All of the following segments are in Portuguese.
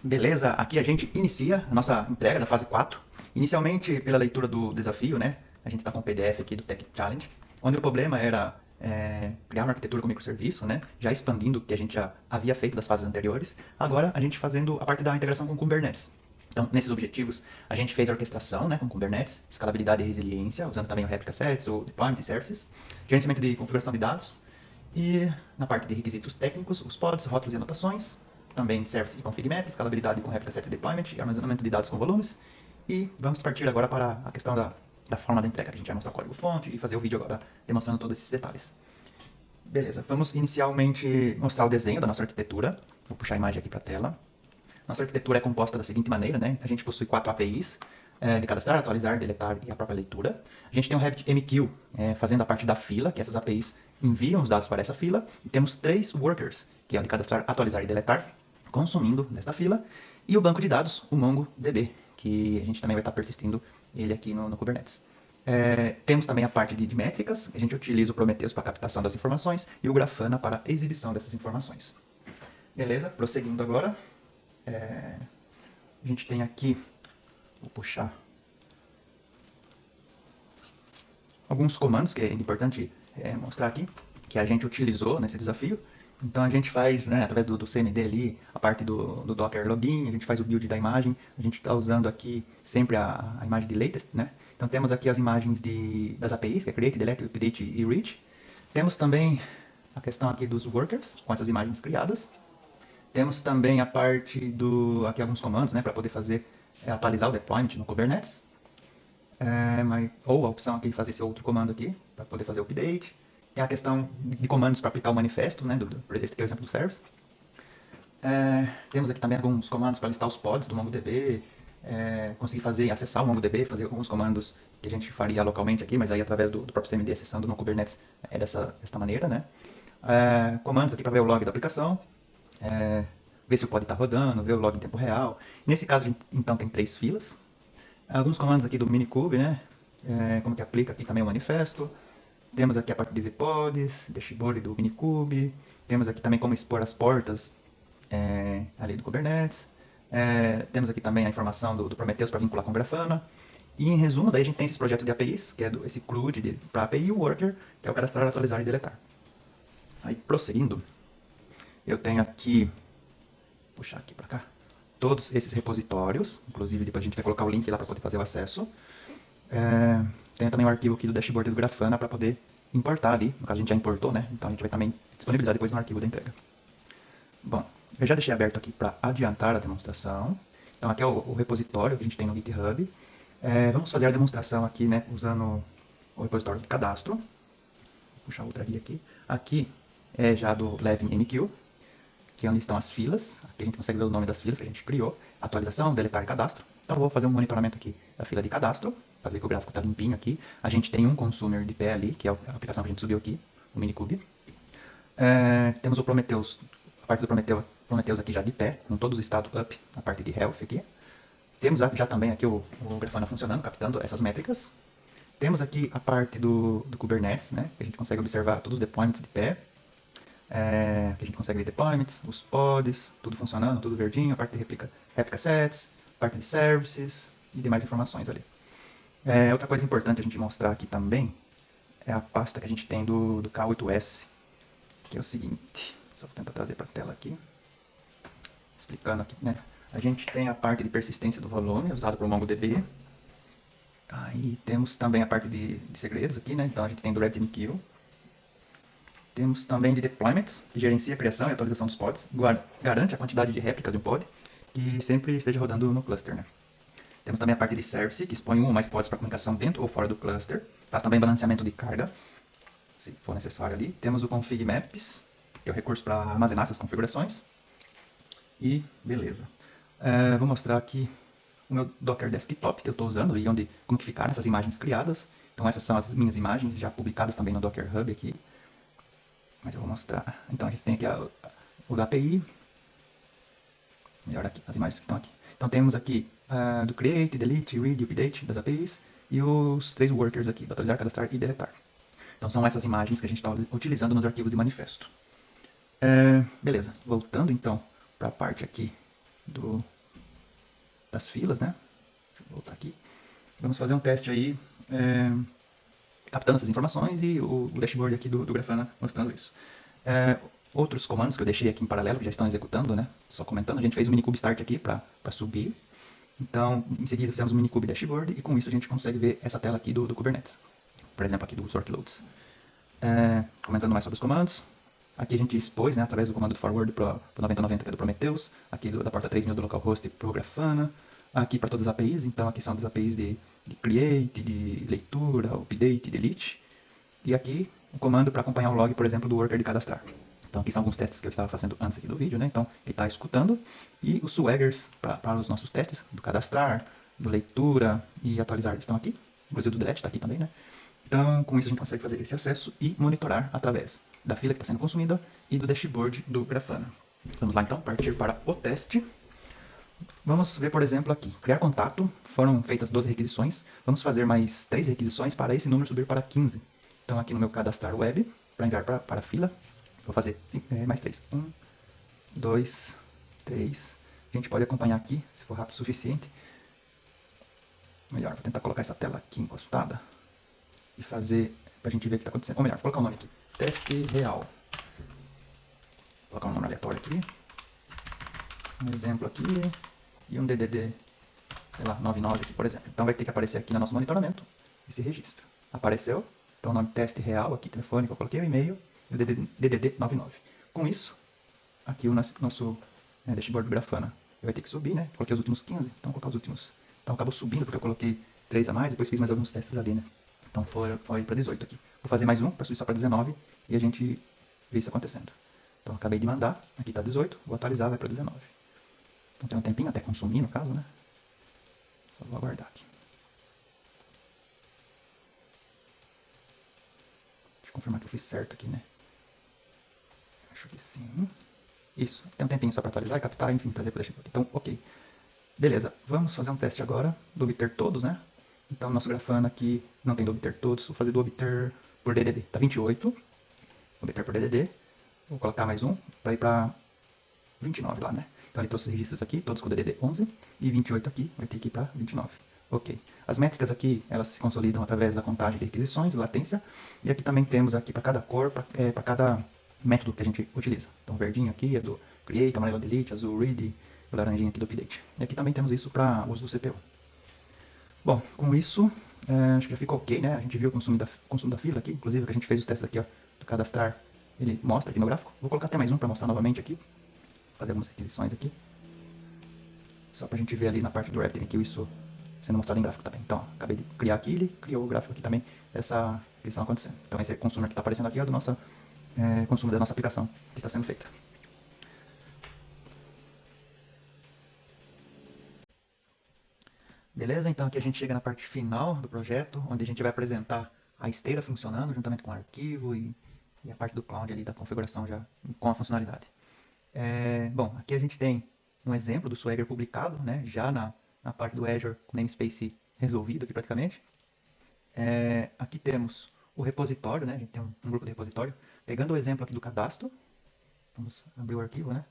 Beleza, aqui a gente inicia a nossa entrega da fase 4. Inicialmente pela leitura do desafio, né? A gente está com o PDF aqui do Tech Challenge, onde o problema era criar uma arquitetura com microserviço, né? Já expandindo o que a gente já havia feito das fases anteriores. Agora a gente fazendo a parte da integração com Kubernetes. Então, nesses objetivos, a gente fez a orquestração, né, com Kubernetes, escalabilidade e resiliência, usando também o Replica Sets, o Deployment Services, gerenciamento de configuração de dados, e na parte de requisitos técnicos, os pods, rótulos e anotações, também Service e Config Map, escalabilidade com Replica Sets e Deployment, e armazenamento de dados com volumes. E vamos partir agora para a questão da forma da entrega. A gente vai mostrar o código-fonte e fazer o vídeo agora demonstrando todos esses detalhes. Beleza, vamos inicialmente mostrar o desenho da nossa arquitetura. Vou puxar a imagem aqui para a tela. Nossa arquitetura é composta da seguinte maneira, né? A gente possui 4 APIs, de cadastrar, atualizar, deletar e a própria leitura. A gente tem um RabbitMQ fazendo a parte da fila, que essas APIs enviam os dados para essa fila. E temos 3 workers, que é o de cadastrar, atualizar e deletar, consumindo desta fila. E o banco de dados, o MongoDB, que a gente também vai estar persistindo ele aqui no Kubernetes. Temos também a parte de métricas, a gente utiliza o Prometheus para a captação das informações e o Grafana para a exibição dessas informações. Beleza, prosseguindo agora. A gente tem aqui, vou puxar alguns comandos que é importante mostrar aqui, que a gente utilizou nesse desafio. Então a gente faz, né, através do CMD ali, a parte do Docker Login, a gente faz o build da imagem, a gente está usando aqui sempre a imagem de latest, né? Então temos aqui as imagens das APIs, que é Create, Delete, Update e Read. Temos também a questão aqui dos workers, com essas imagens criadas. Temos também a parte aqui alguns comandos, né, para poder fazer, atualizar o deployment no Kubernetes. Ou a opção aqui de fazer esse outro comando aqui, para poder fazer o update. Tem a questão de comandos para aplicar o manifesto, né, esse aqui é o exemplo do service. Temos aqui também alguns comandos para listar os pods do MongoDB, conseguir acessar o MongoDB, fazer alguns comandos que a gente faria localmente aqui, mas aí através do próprio CMD, acessando no Kubernetes dessa maneira, né. Comandos aqui para ver o log da aplicação, ver se o pod está rodando, ver o log em tempo real. Nesse caso, então, tem 3 filas. Alguns comandos aqui do Minikube, né? Como que aplica aqui também o manifesto. Temos aqui a parte de vpods, dashboard do Minikube. Temos aqui também como expor as portas ali do Kubernetes. Temos aqui também a informação do Prometheus para vincular com Grafana. E em resumo, daí a gente tem esses projetos de APIs, que é esse CRUD para API e o Worker, que é o cadastrar, atualizar e deletar. Aí, prosseguindo, eu tenho aqui, vou puxar aqui para cá, todos esses repositórios, inclusive depois a gente vai colocar o link lá para poder fazer o acesso. Tem também o arquivo aqui do dashboard do Grafana para poder importar ali, no caso a gente já importou, né? Então a gente vai também disponibilizar depois no arquivo da entrega. Bom, eu já deixei aberto aqui para adiantar a demonstração. Então aqui é o repositório que a gente tem no GitHub. Vamos fazer a demonstração aqui, né, usando o repositório de cadastro. Vou puxar outra guia aqui. Aqui é já do LevMQ, que é onde estão as filas. Aqui a gente consegue ver o nome das filas que a gente criou. Atualização, deletar e cadastro. Então eu vou fazer um monitoramento aqui da fila de cadastro, para ver que o gráfico está limpinho aqui. A gente tem um consumer de pé ali, que é a aplicação que a gente subiu aqui, o Minikube. Temos o Prometheus, a parte do Prometheus aqui já de pé, com todos os status up, a parte de health aqui. Temos já também aqui o Grafana funcionando, captando essas métricas. Temos aqui a parte do Kubernetes, né, que a gente consegue observar todos os deployments de pé. Que a gente consegue ver deployments, os pods, tudo funcionando, tudo verdinho, a parte de replica sets, parte de services e demais informações ali. Outra coisa importante a gente mostrar aqui também é a pasta que a gente tem do K8S, que é o seguinte, só vou tentar trazer para a tela aqui, explicando aqui, né? A gente tem a parte de persistência do volume, usado por MongoDB. Aí temos também a parte de segredos aqui, né? Então a gente tem do RabbitMQ. Temos também de deployments, que gerencia a criação e atualização dos pods, garante a quantidade de réplicas de um pod, que sempre esteja rodando no cluster, né? Temos também a parte de service, que expõe um ou mais pods para comunicação dentro ou fora do cluster. Faz também balanceamento de carga, se for necessário ali. Temos o config maps, que é o recurso para armazenar essas configurações. E beleza. Vou mostrar aqui o meu Docker Desktop que eu estou usando e como que ficaram essas imagens criadas. Então essas são as minhas imagens já publicadas também no Docker Hub aqui. Mas eu vou mostrar. Então a gente tem aqui o da API. Melhor aqui, as imagens que estão aqui. Então temos aqui do Create, Delete, Read e Update das APIs. E os 3 workers aqui, do atualizar, cadastrar e deletar. Então são essas imagens que a gente está utilizando nos arquivos de manifesto. Beleza, voltando então para a parte aqui das filas, né? Deixa eu voltar aqui. Vamos fazer um teste aí, captando essas informações e o dashboard aqui do Grafana mostrando isso. Outros comandos que eu deixei aqui em paralelo, que já estão executando, né? Só comentando, a gente fez o minikube start aqui para subir. Então, em seguida fizemos o minikube dashboard e com isso a gente consegue ver essa tela aqui do Kubernetes. Por exemplo, aqui do workloads. Comentando mais sobre os comandos. Aqui a gente expôs, né, através do comando forward para o 9090, que é do Prometheus. Aqui da porta 3000 do localhost para o Grafana. Aqui para todas as APIs, então aqui são as APIs de create, de leitura, update, delete. E aqui o comando para acompanhar o log, por exemplo, do worker de cadastrar. Então aqui são alguns testes que eu estava fazendo antes aqui do vídeo, né? Então ele está escutando. E os swaggers para os nossos testes, do cadastrar, do leitura e atualizar, estão aqui. Inclusive do delete está aqui também, né? Então com isso a gente consegue fazer esse acesso e monitorar através da fila que está sendo consumida e do dashboard do Grafana. Vamos lá então, partir para o teste. Vamos ver, por exemplo, aqui, criar contato, foram feitas 12 requisições, vamos fazer mais 3 requisições para esse número subir para 15. Então aqui no meu cadastrar web, para enviar para a fila, vou fazer mais 3. 1, 2, 3. A gente pode acompanhar aqui, se for rápido o suficiente. Melhor, vou tentar colocar essa tela aqui encostada e fazer, para a gente ver o que está acontecendo. Ou melhor, vou colocar o nome aqui, teste real. Vou colocar um número aleatório aqui. Um exemplo aqui e um DDD, sei lá, 99 aqui, por exemplo. Então vai ter que aparecer aqui no nosso monitoramento esse registro. Apareceu, então o nome teste real aqui, telefônico, eu coloquei o e-mail e o DDD 99. Com isso, aqui o nosso dashboard do Grafana vai ter que subir, né? Coloquei os últimos 15, então vou colocar os últimos. Então acabou subindo porque eu coloquei 3 a mais, depois fiz mais alguns testes ali, né? Então foi para 18 aqui. Vou fazer mais um para subir só para 19 e a gente vê isso acontecendo. Então acabei de mandar, aqui está 18, vou atualizar, vai para 19. Então tem um tempinho até consumir, no caso, né? Só vou aguardar aqui. Deixa eu confirmar que eu fiz certo aqui, né? Acho que sim. Isso, tem um tempinho só para atualizar e captar, enfim, trazer para o dashboard. Então, ok. Beleza, vamos fazer um teste agora do obter todos, né? Então, nosso Grafana aqui não tem do obter todos, vou fazer do obter por DDD. Tá 28, obter por DDD. Vou colocar mais um para ir para 29 lá, né? Então ele trouxe os registros aqui, todos com DDD 11, e 28 aqui, vai ter que ir para 29. Ok. As métricas aqui, elas se consolidam através da contagem de requisições, latência, e aqui também temos aqui para cada cor, para cada método que a gente utiliza. Então o verdinho aqui é do create, amarelo delete, azul read, o laranjinho aqui do update. E aqui também temos isso para uso do CPU. Bom, com isso, acho que já ficou ok, né? A gente viu o consumo da fila aqui, inclusive que a gente fez os testes aqui, ó, do cadastrar, ele mostra aqui no gráfico. Vou colocar até mais um para mostrar novamente aqui. Fazer algumas requisições aqui. Só pra gente ver ali na parte do RapidMQ isso sendo mostrado em gráfico também. Então, ó, acabei de criar aqui, ele criou o gráfico aqui também, essa requisição acontecendo. Então esse consumer que está aparecendo aqui é do nosso consumo da nossa aplicação que está sendo feita. Beleza? Então aqui a gente chega na parte final do projeto, onde a gente vai apresentar a esteira funcionando, juntamente com o arquivo e a parte do cloud ali da configuração já com a funcionalidade. Bom, aqui a gente tem um exemplo do Swagger publicado, né, já na parte do Azure com namespace resolvido aqui praticamente. Aqui temos o repositório, né, a gente tem um grupo de repositório. Pegando o exemplo aqui do cadastro, vamos abrir o arquivo, né.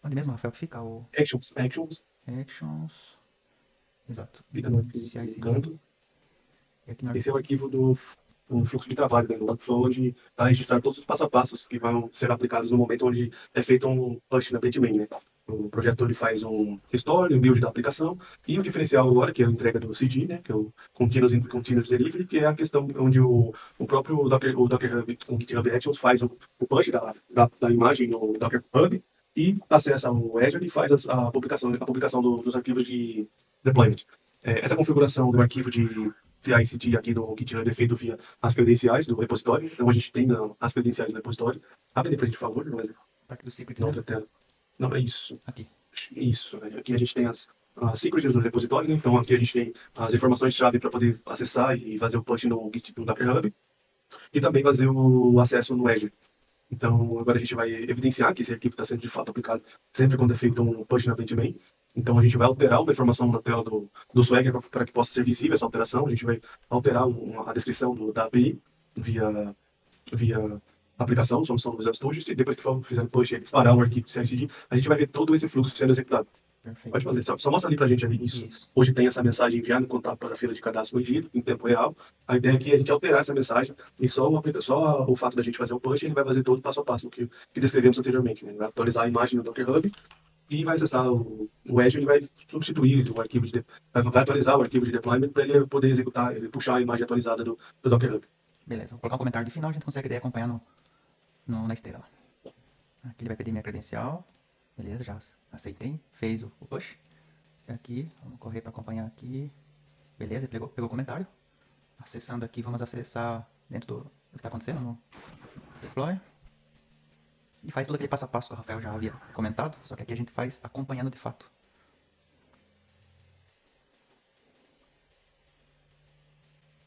Onde mesmo, Rafael, que fica o... Actions. Exato. Fica no canto. E aqui no Esse é o arquivo do fluxo de trabalho, né, do workflow, onde está registrado todos os passos a passos que vão ser aplicados no momento onde é feito um push na page main, né. O projeto ele faz um restore, um build da aplicação, e o diferencial agora, que é a entrega do CG, né, que é o Continuous Delivery, que é a questão onde o próprio Docker Hub, o GitHub Actions, faz o push da imagem no Docker Hub, e acessa o Azure e faz a publicação dos arquivos de deployment. Essa configuração do arquivo de CI/CD aqui no GitHub é feito via as credenciais do repositório. Então a gente tem as credenciais do repositório. Abre aí pra gente, por favor, no parte do secret, na outra tela. Não, é isso. Aqui. Isso. Aqui a gente tem as secrets do repositório, né? Então aqui a gente tem as informações-chave para poder acessar e fazer o push no Docker Hub. E também fazer o acesso no Azure. Então agora a gente vai evidenciar que esse arquivo está sendo de fato aplicado sempre quando é feito um push na page main. Então a gente vai alterar uma informação na tela do Swagger para que possa ser visível essa alteração. A gente vai alterar a descrição da API via aplicação, solução do Visual Studio, e depois que for fizer o push e disparar o arquivo CSD, a gente vai ver todo esse fluxo sendo executado. Perfeito. Pode fazer, só mostra ali pra gente ali isso. Isso. Hoje tem essa mensagem enviada no contato para a fila de cadastro corrigido, em tempo real. A ideia aqui é a gente alterar essa mensagem e só o fato da gente fazer o push, ele vai fazer todo o passo a passo que descrevemos anteriormente. Né? Ele vai atualizar a imagem no Docker Hub e vai acessar o Azure, ele vai substituir o arquivo vai atualizar o arquivo de deployment para ele poder executar, ele puxar a imagem atualizada do Docker Hub. Beleza, vou colocar um comentário de final, a gente consegue daí acompanhar na esteira lá. Aqui ele vai pedir minha credencial. Beleza, já aceitei. Fez o push. E aqui, vamos correr para acompanhar aqui. Beleza, pegou o comentário. Acessando aqui, vamos acessar dentro do que está acontecendo no deploy. E faz todo aquele passo a passo que o Rafael já havia comentado, só que aqui a gente faz acompanhando de fato.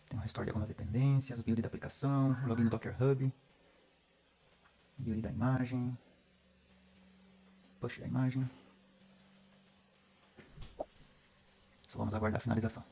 Tem um restore de algumas dependências, build da aplicação, login no Docker Hub, build da imagem, push da imagem. Só vamos aguardar a finalização.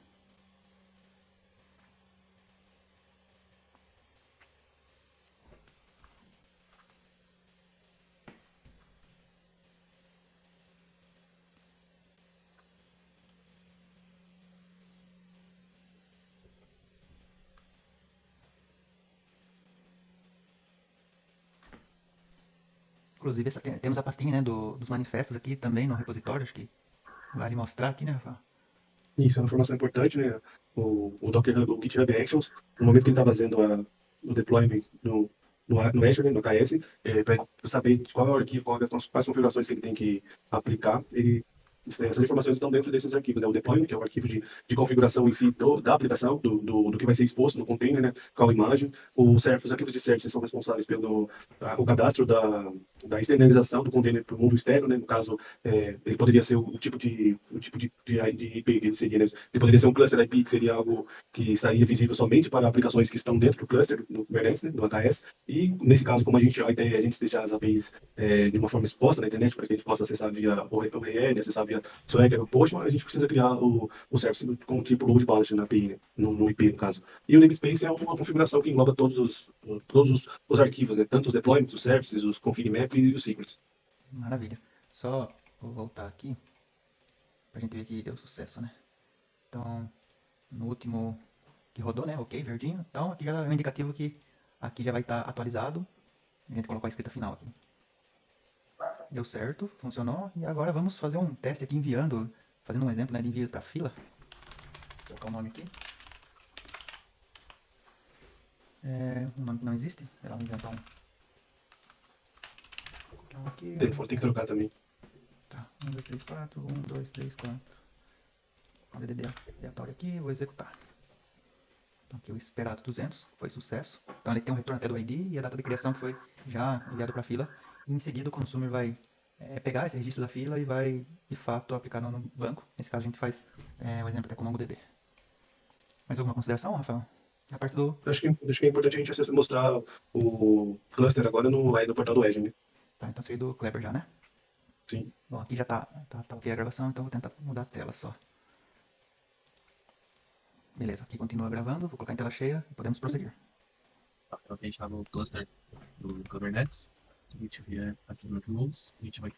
Inclusive, temos a pastinha, né, dos manifestos aqui também no repositório, acho que vale mostrar aqui, né, Rafael? Isso é uma informação importante, né? O Docker Hub, o GitHub Actions, no momento que ele está fazendo o deployment no Azure, né, no AKS, para saber qual é o arquivo, quais configurações que ele tem que aplicar, essas informações estão dentro desses arquivos, né? O deployment, que é o arquivo de configuração em si da aplicação, do que vai ser exposto no container, né? Qual a imagem. Os arquivos de service são responsáveis pelo o cadastro da externalização do container para o mundo externo, né? No caso, ele poderia ser o tipo de IP que ele seria, né? Ele poderia ser um cluster IP, que seria algo que estaria visível somente para aplicações que estão dentro do cluster, do Kubernetes, né? Do AKS. E, nesse caso, como a ideia é a gente deixar as APIs de uma forma exposta na internet, para que a gente possa acessar via ORL, acessar via Swagger ou Postman, a gente precisa criar o service com o tipo load balancer na API, né? no IP, no caso. E o namespace é uma configuração que engloba todos os arquivos, né? Tanto os deployments, os services, os config map e os secrets. Maravilha. Só vou voltar aqui pra gente ver que deu sucesso, né? Então, no último que rodou, né? Ok, verdinho. Então, aqui já é um indicativo que aqui já vai estar atualizado. A gente colocou a escrita final aqui. Deu certo, funcionou. E agora vamos fazer um teste aqui enviando, fazendo um exemplo, né, de envio para fila. Vou colocar o nome aqui. Um nome que não existe. Vamos inventar um. Então aqui. Tem que trocar também. Tá, 1, 2, 3, 4. 1, 2, 3, 4. O DDD aleatório aqui, vou executar. Então aqui o esperado 200, foi sucesso. Então ele tem um retorno até do ID e a data de criação que foi já enviado para a fila. E em seguida o consumer vai pegar esse registro da fila e vai de fato aplicar no banco. Nesse caso a gente faz o exemplo até com o MongoDB. Mais alguma consideração, Rafael? A parte do... Acho que é importante a gente mostrar o cluster agora no portal do Azure, né? Tá, então seria do Kleber já, né? Sim. Bom, aqui já tá ok a gravação, então vou tentar mudar a tela só. Beleza, aqui continua gravando, vou colocar em tela cheia e podemos prosseguir. Então aqui a gente está no cluster do Kubernetes. Se a gente vier aqui no Workloads, a gente vai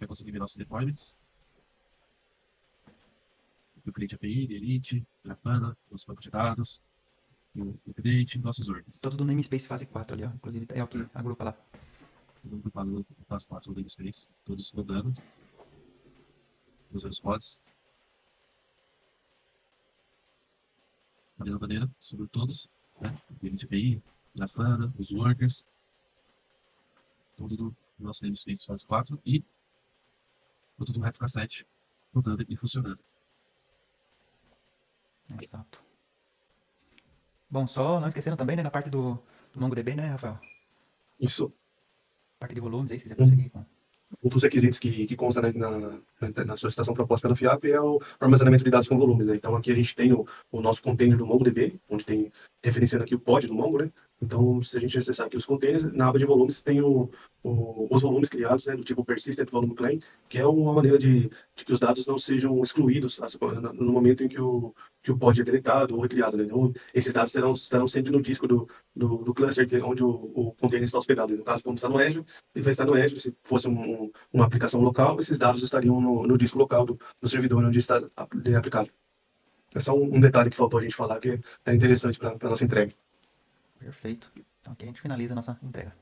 conseguir ver nossos deployments. O cliente API, Elite, Grafana, os bancos de dados, o update, nossos ordens. Todo do namespace fase 4 ali, ó. Inclusive é o que agrupa lá. Tudo agrupado no passo 4 do namespace, todos rodando. Usando os pods. Da mesma maneira, sobre todos, né? Elite API, Grafana, os workers. Tudo do nosso namespace fase 4 e tudo do Replica 7 rodando e funcionando. Exato. Bom, só não esquecendo também, né, na parte do MongoDB, né, Rafael? Isso. Parte de volumes aí, se quiser prosseguir com... Um dos requisitos que consta na solicitação proposta pela FIAP é o armazenamento de dados com volumes, né? Então aqui a gente tem o nosso container do MongoDB, onde tem, referenciando aqui o pod do Mongo, né? Então, se a gente acessar aqui os containers, na aba de volumes tem os volumes criados, né, do tipo persistent volume claim, que é uma maneira de que os dados não sejam excluídos no momento em que o pod é deletado ou recriado, né? Então, esses dados estarão sempre no disco do cluster onde o container está hospedado, né? No caso, quando está no Azure, ele vai estar no Azure. Se fosse uma aplicação local, esses dados estariam no disco local do servidor onde está aplicado. É só um detalhe que faltou a gente falar, que é interessante para a nossa entrega. Perfeito. Então aqui a gente finaliza a nossa entrega.